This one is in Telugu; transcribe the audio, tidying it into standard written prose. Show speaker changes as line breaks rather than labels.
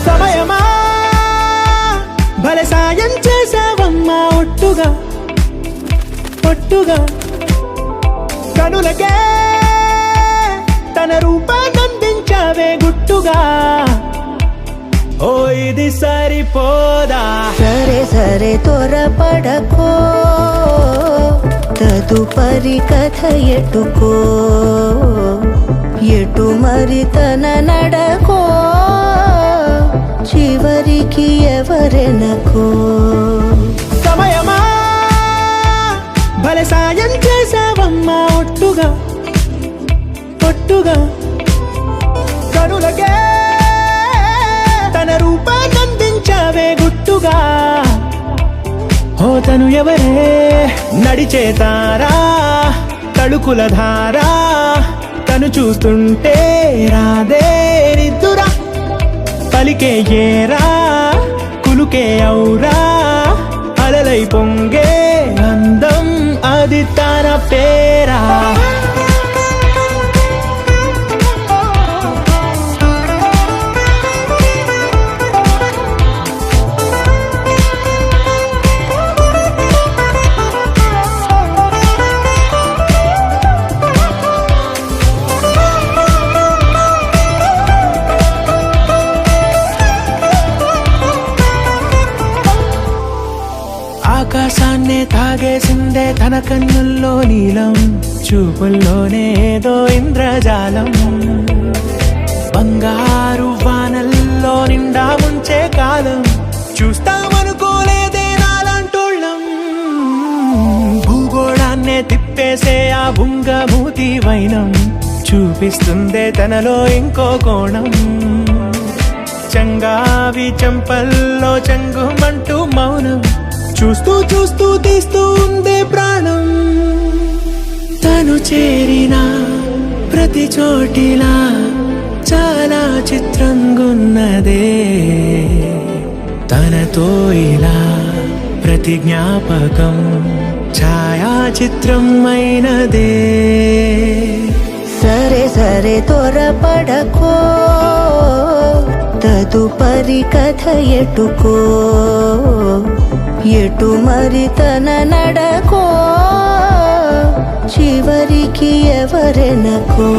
సమయమా భలే సాయం చేసావమ్మా ఒట్టుగా ఒట్టుగా కనులకే తన రూపాన్నందించావే గుట్టుగా ఓ ఇది సరిపోదా
సరే సరే త్వరపడకో తదుపరి కథ ఎటుకో ఎటు మరి తన నడకో చివరికి ఎవరెనకో
సమయమా భలే సాయం చేసావమ్మా ఒట్టుగా ఒట్టుగా కనులకే తన రూపాన్నందించావే గుట్టుగా ఓ తను ఎవరే నడిచేతారా తడుకుల ధారా తను చూస్తుంటే రాదే నిద్దురా పలికే ఏరా కులుకే ఔరా అలలై పొంగే అందం అది తన పేరా ఆకాశాన్నే తాగేసిందే తన కన్నుల్లో నీలం చూపుల్లోనే ఏదో ఇంద్రజాలం బంగారు వానల్లో నిండా ముంచే కాలం చూస్తామనుకోలేదే నాలంటోళ్ళం భూగోళాన్నే తిప్పేసే ఆ బుంగమూతి వైనం చూపిస్తుందే తనలో ఇంకో కోణం చంగావి చెంపల్లో చెంగుమంటూ మౌనం చూస్తూ చూస్తూ తీస్తూ ఉందే ప్రాణం తను చేరిన ప్రతి చోటిలా చాలా చిత్రంగున్నదే తనతో ఇలా ప్రతి జ్ఞాపకం ఛాయాచిత్రం అయినదే
సరే సరే త్వరపడకో తదుపరి కథ ఎటుకో ఎటు మరి తన నడకో చివరికి ఎవరెనకో